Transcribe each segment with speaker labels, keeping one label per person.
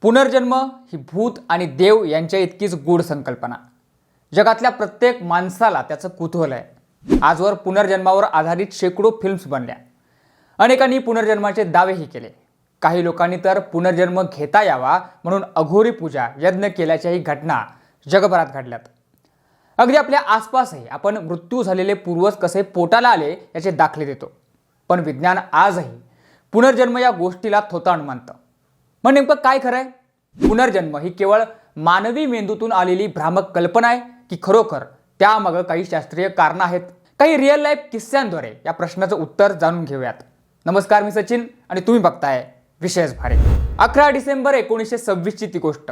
Speaker 1: पुनर्जन्म ही भूत आणि देव यांच्या इतकीच गूढ संकल्पना. जगातल्या प्रत्येक माणसाला त्याचं कुतूहल आहे. आजवर पुनर्जन्मावर आधारित शेकडो फिल्म्स बनल्या. अनेकांनी पुनर्जन्माचे दावेही केले. काही लोकांनी तर पुनर्जन्म घेता यावा म्हणून अघोरी पूजा यज्ञ केल्याच्याही घटना जगभरात घडल्यात. अगदी आपल्या आसपासही आपण मृत्यू झालेले पूर्वज कसे पोटाला आले याचे दाखले देतो. पण विज्ञान आजही पुनर्जन्म या गोष्टीला थोतांड मानतं. मग नेमकं काय खरंय? पुनर्जन्म ही केवळ मानवी मेंदूतून आलेली भ्रामक कल्पना आहे की खरोखर त्यामागे काही शास्त्रीय कारणं आहेत? काही रिअल लाईफ किस्स्यांद्वारे या प्रश्नाचं उत्तर जाणून घेऊयात. नमस्कार, मी सचिन आणि तुम्ही बघताय विशेष भारे. 11 डिसेंबर 1926 ची ती गोष्ट.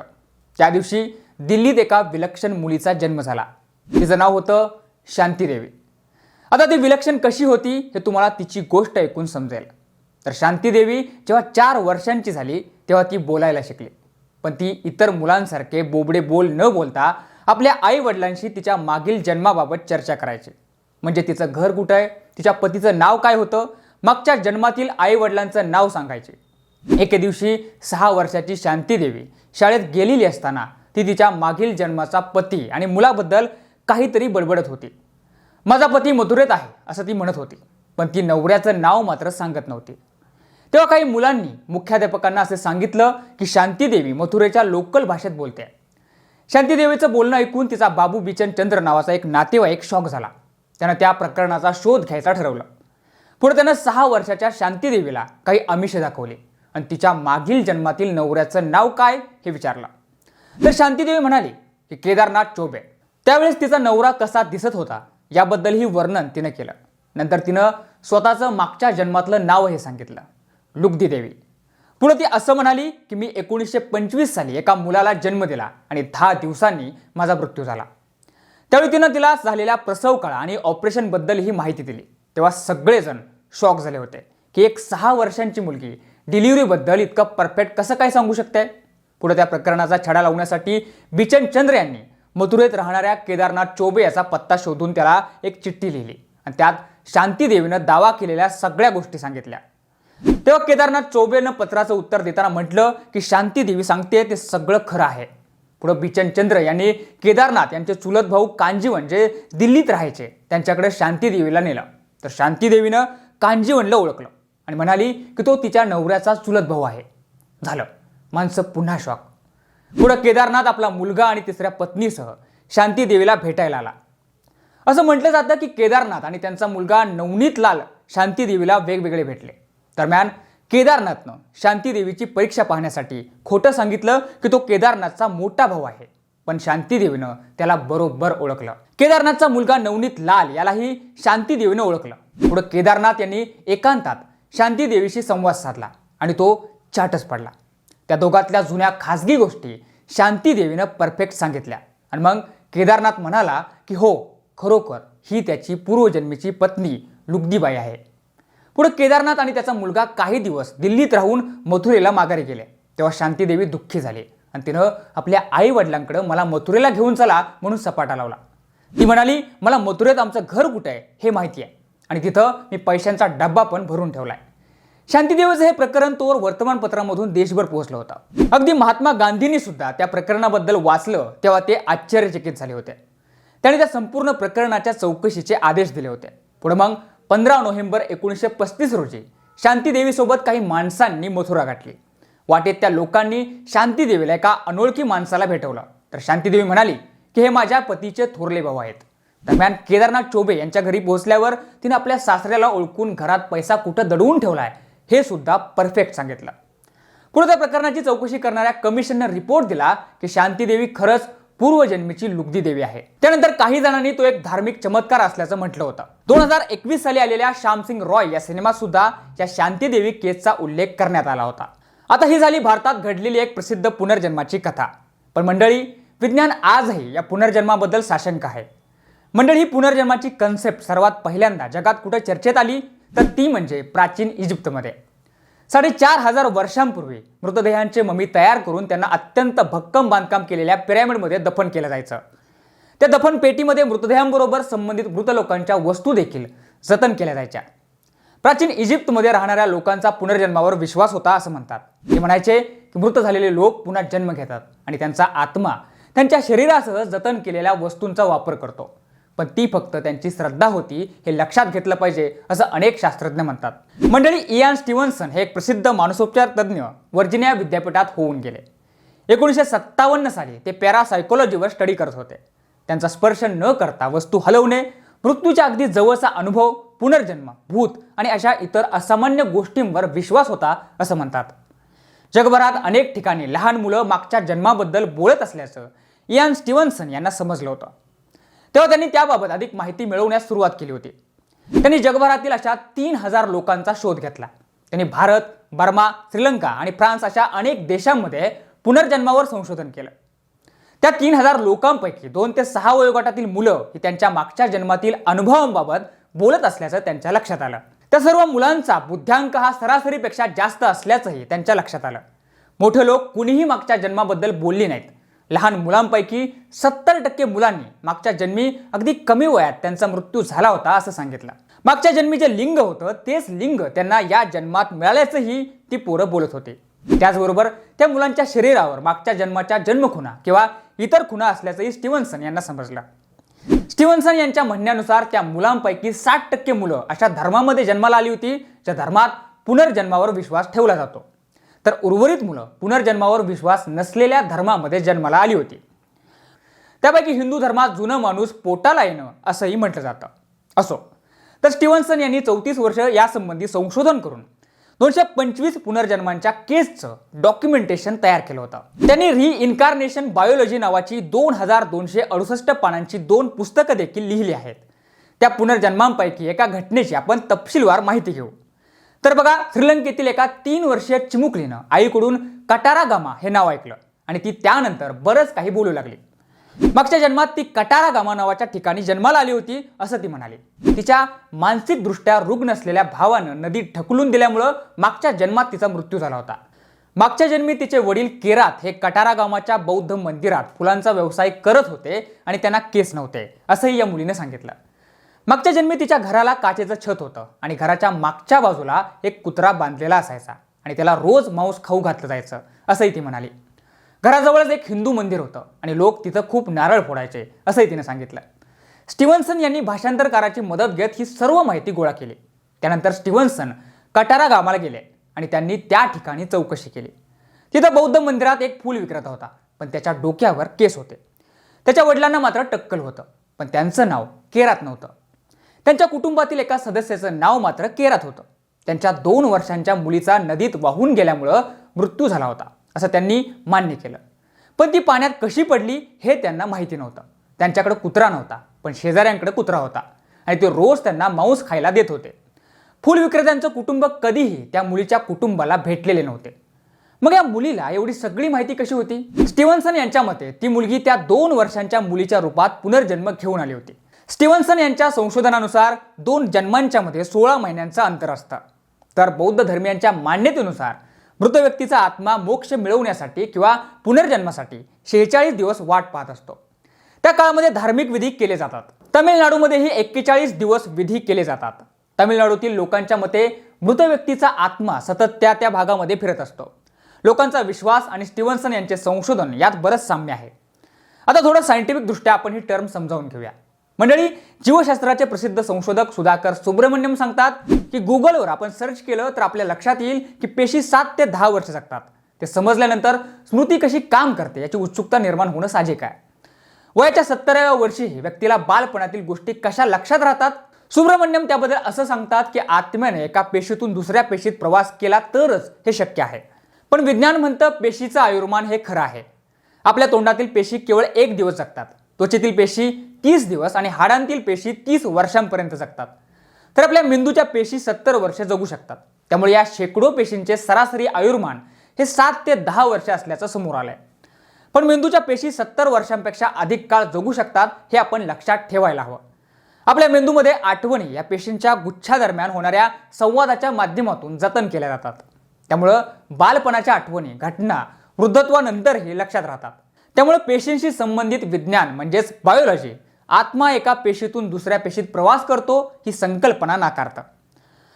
Speaker 1: त्या दिवशी दिल्लीत एका विलक्षण मुलीचा जन्म झाला. तिचं नाव होतं शांती देवी. आता ती विलक्षण कशी होती हे तुम्हाला तिची गोष्ट ऐकून समजेल. तर शांती देवी जेव्हा 4 वर्षांची झाली तेव्हा ती बोलायला शिकली. पण ती इतर मुलांसारखे बोबडे बोल न बोलता आपल्या आई वडिलांशी तिच्या मागील जन्माबाबत चर्चा करायची. म्हणजे तिचं घर कुठं आहे, तिच्या पतीचं नाव काय होतं, मागच्या जन्मातील आई वडिलांचं नाव सांगायचे. एके दिवशी 6 वर्षाची शांती देवी शाळेत गेलेली असताना ती तिच्या मागील जन्माचा पती आणि मुलाबद्दल काहीतरी बडबडत होती. माझा पती मथुरेत आहे असं ती म्हणत होती. पण ती नवऱ्याचं नाव मात्र सांगत नव्हती. तेव्हा काही मुलांनी मुख्याध्यापकांना असे सांगितलं की शांती देवी मथुरेच्या लोकल भाषेत बोलते. शांती देवीचं बोलणं ऐकून तिचा बाबू बिचन चंद्र नावाचा एक नातेवाईक शॉक झाला. त्यानं त्या प्रकरणाचा शोध घ्यायचा ठरवलं. पुढे त्यानं 6 वर्षाच्या शांती देवीला काही आमिष दाखवले आणि तिच्या मागील जन्मातील नवऱ्याचं नाव काय हे विचारलं. तर शांती देवी म्हणाली की केदारनाथ चौबे. त्यावेळेस तिचा नवरा कसा दिसत होता याबद्दलही वर्णन तिनं केलं. नंतर तिनं स्वतःचं मागच्या जन्मातलं नाव हे सांगितलं, लुगदी देवी. पुढे ती असं म्हणाली की मी 1925 साली एका मुलाला जन्म दिला आणि 10 दिवसांनी माझा मृत्यू झाला. त्यावेळी तिनं तिला झालेल्या प्रसव काळ आणि ऑपरेशनबद्दल ही माहिती दिली. तेव्हा सगळेजण शॉक झाले होते की एक 6 वर्षांची मुलगी डिलिव्हरीबद्दल इतकं परफेक्ट कसं काय सांगू शकते. पुढे त्या प्रकरणाचा छडा लावण्यासाठी बिचन चंद्र यांनी मथुरेत राहणाऱ्या केदारनाथ चौबे याचा पत्ता शोधून त्याला एक चिठ्ठी लिहिली आणि त्यात शांती देवीनं दावा केलेल्या सगळ्या गोष्टी सांगितल्या. तेव्हा केदारनाथ चौबेनं पत्राचं उत्तर देताना म्हटलं की शांती देवी सांगते ते सगळं खरं आहे. पुढे बिचन चंद्र यांनी केदारनाथ यांचे चुलत भाऊ कांजीवन जे दिल्लीत राहायचे त्यांच्याकडे शांती देवीला नेलं. तर शांती देवीनं कांजीवनला ओळखलं आणि म्हणाली की तो तिच्या नवऱ्याचा चुलत भाऊ आहे. झालं, माणसं पुन्हा शॉक. पुढे केदारनाथ आपला मुलगा आणि तिसऱ्या पत्नीसह शांती देवीला भेटायला आला. असं म्हटलं जातं की केदारनाथ आणि त्यांचा मुलगा नवनीत लाल शांती देवीला वेगवेगळे भेटले. दरम्यान केदारनाथनं शांती देवीची परीक्षा पाहण्यासाठी खोटं सांगितलं की तो केदारनाथचा मोठा भाऊ आहे. पण शांती देवीनं त्याला बरोबर ओळखलं. केदारनाथचा मुलगा नवनीत लाल यालाही शांती देवीनं ओळखलं. पुढे केदारनाथ यांनी एकांतात शांती देवीशी संवाद साधला आणि तो चाटच पडला. त्या दोघातल्या जुन्या खासगी गोष्टी शांती देवीनं परफेक्ट सांगितल्या आणि मग केदारनाथ म्हणाला की हो, खरोखर ही त्याची पूर्वजन्मीची पत्नी लुगदीबाई आहे. पुढे केदारनाथ आणि त्याचा मुलगा काही दिवस दिल्लीत राहून मथुरेला माघारी गेले. तेव्हा शांती देवी दुःखी झाली आणि तिनं आपल्या आई वडिलांकडे मला मथुरेला घेऊन चला म्हणून सपाटा लावला. ती म्हणाली मला मथुरेत आमचं घर कुठं आहे हे माहिती आहे आणि तिथं मी पैशांचा डब्बा पण भरून ठेवलाय. शांती देवीचं हे प्रकरण तोवर वर्तमानपत्रामधून देशभर पोहोचलं होतं. अगदी महात्मा गांधींनी सुद्धा त्या प्रकरणाबद्दल वाचलं तेव्हा ते आश्चर्यचकित झाले होते. त्यांनी त्या संपूर्ण प्रकरणाच्या चौकशीचे आदेश दिले होते. पुढे मग 15 नोव्हेंबर 1935 रोजी शांती देवीसोबत काही माणसांनी मथुरा गाठली. वाटेत त्या लोकांनी शांती देवीला एका अनोळखी माणसाला भेटवलं. तर शांती देवी म्हणाली की हे माझ्या पतीचे थोरले भाऊ आहेत. दरम्यान केदारनाथ चौबे यांच्या घरी पोहोचल्यावर तिने आपल्या सासऱ्याला ओळखून घरात पैसा कुठं दडवून ठेवलाय हे सुद्धा परफेक्ट सांगितलं. पुढे त्या प्रकरणाची चौकशी करणाऱ्या कमिशननं रिपोर्ट दिला की शांती देवी खरंच पूर्वजन्मीची लुगदी देवी आहे. त्यानंतर काही जणांनी तो एक धार्मिक चमत्कार असल्याचं म्हटलं होतं. 2021 साली आलेल्या श्यामसिंग रॉय या सिनेमात सुद्धा या शांती देवी केसचा उल्लेख करण्यात आला होता. आता ही झाली भारतात घडलेली एक प्रसिद्ध पुनर्जन्माची कथा. पण मंडळी, विज्ञान आजही या पुनर्जन्माबद्दल साशंक आहे. मंडळी, ही पुनर्जन्माची कन्सेप्ट सर्वात पहिल्यांदा जगात कुठे चर्चेत आली तर ती म्हणजे प्राचीन इजिप्तमध्ये. 4,500 वर्षांपूर्वी मृतदेहांचे ममी तयार करून त्यांना अत्यंत भक्कम बांधकाम केलेल्या पिरॅमिडमध्ये दफन केलं जायचं. त्या दफन पेटीमध्ये मृतदेहांबरोबर संबंधित मृत लोकांच्या वस्तू देखील जतन केल्या जायच्या. प्राचीन इजिप्तमध्ये राहणाऱ्या लोकांचा पुनर्जन्मावर विश्वास होता असं म्हणतात. ते म्हणायचे की मृत झालेले लोक पुन्हा जन्म घेतात आणि त्यांचा आत्मा त्यांच्या शरीरासह जतन केलेल्या वस्तूंचा वापर करतो, पण ती फक्त त्यांची श्रद्धा होती हे लक्षात घेतलं पाहिजे असं अनेक शास्त्रज्ञ म्हणतात. मंडळी, इयान स्टीव्हन्सन हे एक प्रसिद्ध मानसोपचार तज्ज्ञ वर्जिनिया विद्यापीठात होऊन गेले. 1957 साली ते पॅरासायकोलॉजीवर स्टडी करत होते. त्यांचा स्पर्श न करता वस्तू हलवणे, मृत्यूच्या अगदी जवळचा अनुभव, पुनर्जन्म, भूत आणि अशा इतर असामान्य गोष्टींवर विश्वास होता असं म्हणतात. जगभरात अनेक ठिकाणी लहान मुलं मागच्या जन्माबद्दल बोलत असल्याचं इयान स्टीव्हन्सन यांना समजलं होतं. तेव्हा त्यांनी त्याबाबत अधिक माहिती मिळवण्यास सुरुवात केली होती. त्यांनी जगभरातील अशा 3000 लोकांचा शोध घेतला. त्यांनी भारत, बर्मा, श्रीलंका आणि फ्रान्स अशा अनेक देशांमध्ये पुनर्जन्मावर संशोधन केलं. त्या 3000 लोकांपैकी 2 ते 6 वयोगटातील मुलं ही त्यांच्या मागच्या जन्मातील अनुभवांबाबत बोलत असल्याचं त्यांच्या लक्षात आलं. त्या सर्व मुलांचा बुद्ध्यांक हा सरासरीपेक्षा जास्त असल्याचंही त्यांच्या लक्षात आलं. मोठे लोक कुणीही मागच्या जन्माबद्दल बोलली नाहीत. लहान मुलांपैकी 70% मुलांनी मागच्या जन्मी अगदी कमी वयात त्यांचा मृत्यू झाला होता असं सांगितलं. मागच्या जन्मी जे लिंग होतं तेच लिंग त्यांना या जन्मात मिळाल्याचंही ती पोरं बोलत होती. त्याचबरोबर त्या मुलांच्या शरीरावर मागच्या जन्माच्या जन्मखुणा किंवा इतर खुणा असल्याचंही स्टीव्हन्सन यांना समजलं. स्टीव्हन्सन यांच्या म्हणण्यानुसार त्या मुलांपैकी 60% मुलं अशा धर्मामध्ये जन्माला आली होती ज्या धर्मात पुनर्जन्मावर विश्वास ठेवला जातो, तर उर्वरित मुलं पुनर्जन्मावर विश्वास नसलेल्या धर्मामध्ये जन्माला आली होती. त्यापैकी हिंदू धर्मात जुनं माणूस पोटाला येणं असंही म्हटलं जातं. असो, तर स्टीव्हन्सन यांनी 34 वर्ष यासंबंधी संशोधन करून 225 पुनर्जन्मांच्या केसचं डॉक्युमेंटेशन तयार केलं होतं. त्यांनी रिइन्कार्नेशन बायोलॉजी नावाची 2268 पानांची 2 पुस्तकं देखील लिहिली आहेत. त्या पुनर्जन्मांपैकी एका घटनेची आपण तपशीलवार माहिती घेऊ. तर बघा, श्रीलंकेतील एका 3 वर्षीय चिमुकलीनं आईकडून कटारा गामा हे नाव ऐकलं आणि ती त्यानंतर बरंच काही बोलू लागली. मागच्या जन्मात ती कटारा गामा नावाच्या ठिकाणी जन्माला आली होती असं ती म्हणाली. तिच्या मानसिकदृष्ट्या रुग्ण असलेल्या भावानं नदीत ढकलून दिल्यामुळं मागच्या जन्मात तिचा मृत्यू झाला होता. मागच्या जन्मी तिचे वडील केरात हे कटारा गामाच्या बौद्ध मंदिरात फुलांचा व्यवसाय करत होते आणि त्यांना केस नव्हते असंही या मुलीने सांगितलं. मागच्या जन्मी तिच्या घराला काचेचं छत होतं आणि घराच्या मागच्या बाजूला एक कुत्रा बांधलेला असायचा आणि त्याला रोज मांस खाऊ घातलं जायचं असंही ती म्हणाली. घराजवळच एक हिंदू मंदिर होतं आणि लोक तिथं खूप नारळ फोडायचे असंही तिने सांगितलं. स्टीव्हन्सन यांनी भाषांतरकाराची मदत घेत ही सर्व माहिती गोळा केली. त्यानंतर स्टीव्हन्सन कटारा गावाला गेले आणि त्यांनी त्या ठिकाणी चौकशी केली. तिथं बौद्ध मंदिरात एक फूल विक्रेता होता, पण त्याच्या डोक्यावर केस होते. त्याच्या वडिलांना मात्र टक्कल होतं, पण त्यांचं नाव केरात नव्हतं. त्यांच्या कुटुंबातील एका सदस्याचं नाव मात्र केरात होतं. त्यांच्या 2 वर्षांच्या मुलीचा नदीत वाहून गेल्यामुळं मृत्यू झाला होता असं त्यांनी मान्य केलं. पण ती पाण्यात कशी पडली हे त्यांना माहिती नव्हतं. त्यांच्याकडे कुत्रा नव्हता, पण शेजाऱ्यांकडे कुत्रा होता आणि ते रोज त्यांना मांस खायला देत होते. फूल विक्रेत्यांचं कुटुंब कधीही त्या मुलीच्या कुटुंबाला भेटलेले नव्हते. मग या मुलीला एवढी सगळी माहिती कशी होती? स्टीव्हन्सन यांच्या मते ती मुलगी त्या 2 वर्षांच्या मुलीच्या रूपात पुनर्जन्म घेऊन आली होती. स्टीव्हन्सन यांच्या संशोधनानुसार 2 जन्मांच्या मध्ये 16 महिन्यांचं अंतर असतं. तर बौद्ध धर्मियांच्या मान्यतेनुसार मृत व्यक्तीचा आत्मा मोक्ष मिळवण्यासाठी किंवा पुनर्जन्मासाठी 46 दिवस वाट पाहत असतो. त्या काळामध्ये धार्मिक विधी केले जातात. तमिळनाडूमध्येही 41 दिवस विधी केले जातात. तमिळनाडूतील लोकांच्या मते मृत व्यक्तीचा आत्मा सतत त्या भागामध्ये फिरत असतो. लोकांचा विश्वास आणि स्टीव्हन्सन यांचे संशोधन यात बरंच साम्य आहे. आता थोडं सायंटिफिक दृष्ट्या आपण ही टर्म समजावून घेऊया. मंडळी, जीवशास्त्राचे प्रसिद्ध संशोधक सुधाकर सुब्रमण्यम सांगतात की गुगलवर आपण सर्च केलं तर आपल्या लक्षात येईल की पेशी 7 ते 10 वर्ष जगतात. ते समजल्यानंतर स्मृती कशी काम करते याची उत्सुकता निर्माण होणं साहजिक आहे. वयाच्या 70व्या वर्षीही व्यक्तीला बालपणातील गोष्टी कशा लक्षात राहतात? सुब्रमण्यम त्याबद्दल असं सांगतात की आत्म्याने एका पेशीतून दुसऱ्या पेशीत प्रवास केला तरच हे शक्य आहे. पण विज्ञान म्हणतं पेशीचं आयुर्मान हे खरं आहे. आपल्या तोंडातील पेशी केवळ 1 दिवस जगतात, त्वचेतील पेशी 30 दिवस आणि हाडांतील पेशी 30 वर्षांपर्यंत जगतात. तर आपल्या मेंदूच्या पेशी 70 वर्ष जगू शकतात. त्यामुळे या शेकडो पेशींचे सरासरी आयुर्मान हे 7 ते 10 वर्ष असल्याचं समोर आलंय. पण मेंदूच्या पेशी 70 वर्षांपेक्षा अधिक काळ जगू शकतात हे आपण लक्षात ठेवायला हवं. आपल्या मेंदूमध्ये आठवणी या पेशींच्या गुच्छादरम्यान होणाऱ्या संवादाच्या माध्यमातून जतन केल्या जातात. त्यामुळं बालपणाच्या आठवणी, घटना वृद्धत्वानंतरही लक्षात राहतात. त्यामुळे पेशींशी संबंधित विज्ञान म्हणजेच बायोलॉजी आत्मा एका पेशीतून दुसऱ्या पेशीत प्रवास करतो ही संकल्पना नाकारतं.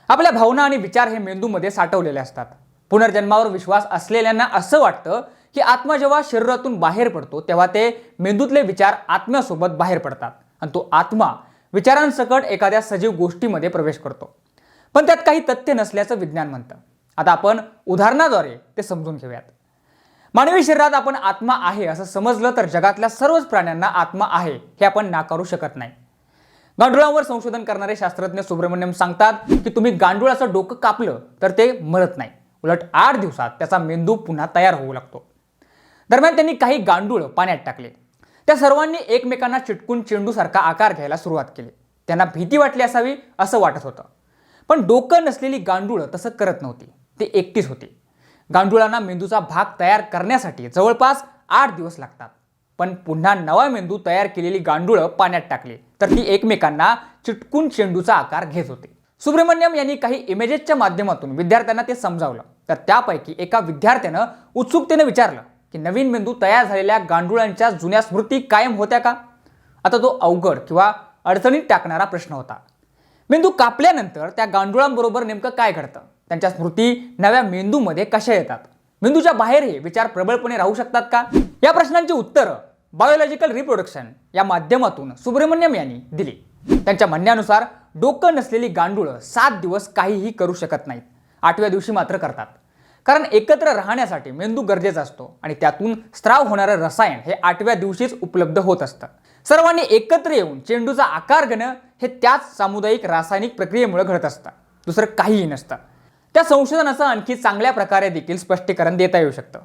Speaker 1: आपल्या भावना आणि विचार हे मेंदूमध्ये साठवलेले असतात. पुनर्जन्मावर विश्वास असलेल्यांना असं वाटतं की आत्मा जेव्हा शरीरातून बाहेर पडतो तेव्हा ते मेंदूतले विचार आत्म्यासोबत बाहेर पडतात आणि तो आत्मा विचारांसकट एखाद्या सजीव गोष्टीमध्ये प्रवेश करतो. पण त्यात काही तथ्य नसल्याचं विज्ञान म्हणतं. आता आपण उदाहरणाद्वारे ते समजून घेऊयात. मानवी शरीरात आपण आत्मा आहे असं समजलं तर जगातल्या सर्वच प्राण्यांना आत्मा आहे हे आपण नाकारू शकत नाही. गांडुळांवर संशोधन करणारे शास्त्रज्ञ सुब्रमण्यम सांगतात की तुम्ही गांडुळाचं डोकं कापलं तर ते मरत नाही, उलट 8 दिवसात त्याचा मेंदू पुन्हा तयार होऊ लागतो. दरम्यान त्यांनी काही गांडूळ पाण्यात टाकले. त्या सर्वांनी एकमेकांना चिटकून चेंडूसारखा आकार घ्यायला सुरुवात केली. त्यांना भीती वाटली असावी असं वाटत होतं. पण डोकं नसलेली गांडूळ तसं करत नव्हती. ते एकटीच होती. गांडुळांना मेंदूचा भाग तयार करण्यासाठी जवळपास 8 दिवस लागतात. पण पुन्हा नवा मेंदू तयार केलेली गांडुळं पाण्यात टाकली तर ती एकमेकांना चिटकून चेंडूचा आकार घेत होती. सुब्रमण्यम यांनी काही इमेजेसच्या माध्यमातून विद्यार्थ्यांना ते समजावलं. तर त्यापैकी एका विद्यार्थ्यानं उत्सुकतेने विचारलं की नवीन मेंदू तयार झालेल्या गांडुळांच्या जुन्या स्मृती कायम होत्या का? आता तो अवघड किंवा अडचणीत टाकणारा प्रश्न होता. मेंदू कापल्यानंतर त्या गांडुळांबरोबर नेमकं काय घडतं? त्यांच्या स्मृती नव्या मेंदूमध्ये कशा येतात? मेंदूच्या बाहेर हे विचार प्रबळपणे राहू शकतात का? या प्रश्नांची उत्तरं बायोलॉजिकल रिप्रोडक्शन या माध्यमातून सुब्रमण्यम यांनी दिली. त्यांच्या म्हणण्यानुसार डोकं नसलेली गांडुळं 7 दिवस काहीही करू शकत नाहीत. 8व्या दिवशी मात्र करतात. कारण एकत्र राहण्यासाठी मेंदू गरजेचा असतो आणि त्यातून स्त्राव होणारं रसायन हे 8व्या दिवशीच उपलब्ध होत असतं. सर्वांनी एकत्र येऊन चेंडूचा आकार घेणं हे त्याच सामुदायिक रासायनिक प्रक्रियेमुळे घडत असतं. दुसरं काहीही नसतं. त्या संशोधनाचं आणखी चांगल्या प्रकारे देखील स्पष्टीकरण देता येऊ शकतं.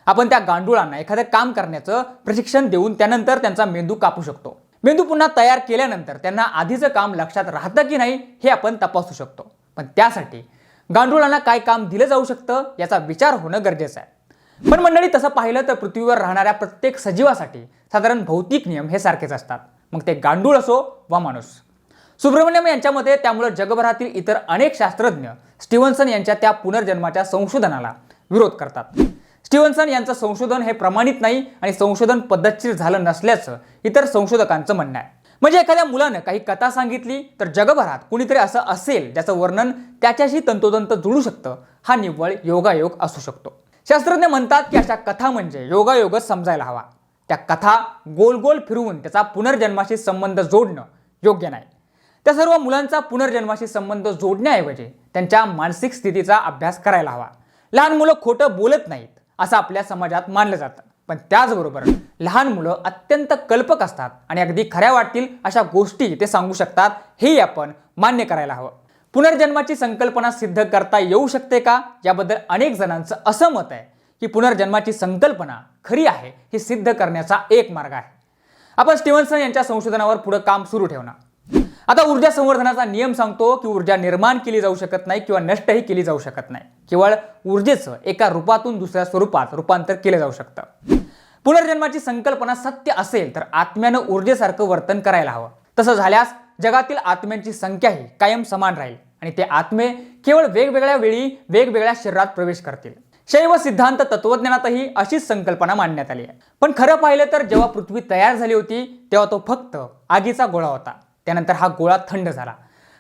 Speaker 1: आपण त्या गांडुळांना एखादं काम करण्याचं प्रशिक्षण देऊन त्यानंतर त्यांचा मेंदू कापू शकतो. मेंदू पुन्हा तयार केल्यानंतर त्यांना आधीचं काम लक्षात राहतं की नाही हे आपण तपासू शकतो. पण त्यासाठी गांडुळांना काय काम दिलं जाऊ शकतं याचा विचार होणं गरजेचं आहे. पण मंडळी, तसं पाहिलं तर पृथ्वीवर राहणाऱ्या प्रत्येक सजीवासाठी साधारण भौतिक नियम हे सारखेच असतात. मग ते गांडूळ असो वा माणूस. सुब्रमण्यम यांच्या मते त्यामुळे जगभरातील इतर अनेक शास्त्रज्ञ स्टीव्हन्सन यांच्या त्या पुनर्जन्माच्या संशोधनाला विरोध करतात. स्टीव्हन्सन यांचं संशोधन हे प्रमाणित नाही आणि संशोधन पद्धतशीर झालं नसल्याचं इतर संशोधकांचं म्हणणं आहे. म्हणजे एखाद्या मुलानं काही कथा सांगितली तर जगभरात कुणीतरी असं असेल ज्याचं वर्णन त्याच्याशी तंतोतंत जुळू शकतं. हा निव्वळ योगायोग असू शकतो. शास्त्रज्ञ म्हणतात की अशा कथा म्हणजे योगायोगच समजायला हवा. त्या कथा गोल गोल फिरवून त्याचा पुनर्जन्माशी संबंध जोडणं योग्य नाही. त्या सर्व मुलांचा पुनर्जन्माशी संबंध जोडण्याऐवजी त्यांच्या मानसिक स्थितीचा अभ्यास करायला हवा. लहान मुलं खोटं बोलत नाहीत असं आपल्या समाजात मानलं जातं. पण त्याचबरोबर लहान मुलं अत्यंत कल्पक असतात आणि अगदी खऱ्या वाटतील अशा गोष्टी ते सांगू शकतात हेही आपण मान्य करायला हवं. पुनर्जन्माची संकल्पना सिद्ध करता येऊ शकते का याबद्दल अनेक जणांचं असं मत आहे की पुनर्जन्माची संकल्पना खरी आहे हे सिद्ध करण्याचा एक मार्ग आहे. आपण स्टीव्हन्सन यांच्या संशोधनावर पुढे काम सुरू ठेवणार. आता ऊर्जा संवर्धनाचा नियम सांगतो की ऊर्जा निर्माण केली जाऊ शकत नाही किंवा नष्टही केली जाऊ शकत नाही. केवळ ऊर्जेचं एका रूपातून दुसऱ्या स्वरूपात रूपांतर केलं जाऊ शकतं. पुनर्जन्माची संकल्पना सत्य असेल तर आत्म्यानं ऊर्जेसारखं वर्तन करायला हवं. तसं झाल्यास जगातील आत्म्यांची संख्याही कायम समान राहील आणि ते आत्मे केवळ वेगवेगळ्या वेळी वेगवेगळ्या शरीरात प्रवेश करतील. शैव सिद्धांत तत्वज्ञानातही अशीच संकल्पना मांडण्यात आली आहे. पण खरं पाहिलं तर जेव्हा पृथ्वी तयार झाली होती तेव्हा तो फक्त आगीचा गोळा होता. त्यानंतर हा गोळा थंड झाला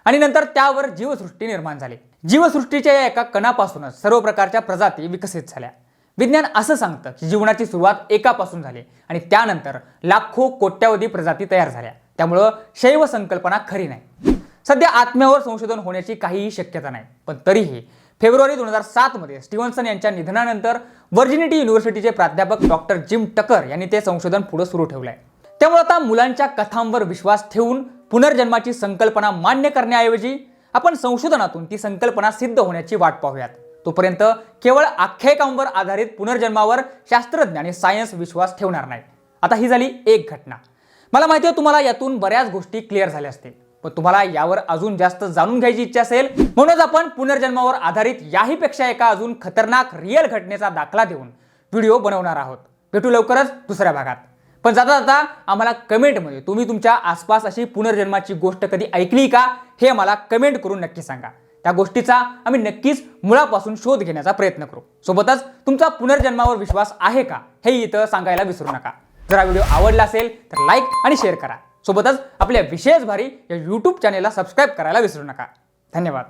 Speaker 1: आणि नंतर त्यावर जीवसृष्टी निर्माण झाली. जीवसृष्टीच्या या एका कणापासूनच सर्व प्रकारच्या प्रजाती विकसित झाल्या. विज्ञान असं सांगतं की जीवनाची सुरुवात एकापासून झाली आणि त्यानंतर लाखो कोट्यावधी प्रजाती तयार झाल्या. त्यामुळं शैव संकल्पना खरी नाही. सध्या आत्म्यावर संशोधन होण्याची काहीही शक्यता नाही. पण तरीही फेब्रुवारी 2007 मध्ये स्टीव्हन्सन यांच्या निधनानंतर व्हर्जिनिटी युनिव्हर्सिटीचे प्राध्यापक डॉक्टर जिम टकर यांनी ते संशोधन पुढे सुरू ठेवलंय. त्यामुळे आता मुलांच्या कथांवर विश्वास ठेवून पुनर्जन्माची संकल्पना मान्य करण्याऐवजी आपण संशोधनातून ती संकल्पना सिद्ध होण्याची वाट पाहूयात. तोपर्यंत केवळ आख्यायिकांवर आधारित पुनर्जन्मावर शास्त्रज्ञ आणि सायन्स विश्वास ठेवणार नाही. आता ही झाली एक घटना. मला माहिती आहे तुम्हाला यातून बऱ्याच गोष्टी क्लिअर झाल्या असतील. पण तुम्हाला यावर अजून जास्त जाणून घ्यायची इच्छा असेल म्हणूनच आपण पुनर्जन्मावर आधारित याहीपेक्षा एका अजून खतरनाक रिअल घटनेचा दाखला देऊन व्हिडिओ बनवणार आहोत. भेटू लवकरच दुसऱ्या भागात. पण जाता जाता आम्हाला कमेंटमध्ये तुम्ही तुमच्या आसपास अशी पुनर्जन्माची गोष्ट कधी ऐकली का हे आम्हाला कमेंट करून नक्की सांगा. त्या गोष्टीचा आम्ही नक्कीच मुळापासून शोध घेण्याचा प्रयत्न करू. सोबतच तुमचा पुनर्जन्मावर विश्वास आहे का हे इथं सांगायला विसरू नका. जर हा व्हिडिओ आवडला असेल तर लाईक आणि शेअर करा. सोबतच आपल्या विशेष भारी या YouTube चॅनेलला सबस्क्राईब करायला विसरू नका. धन्यवाद.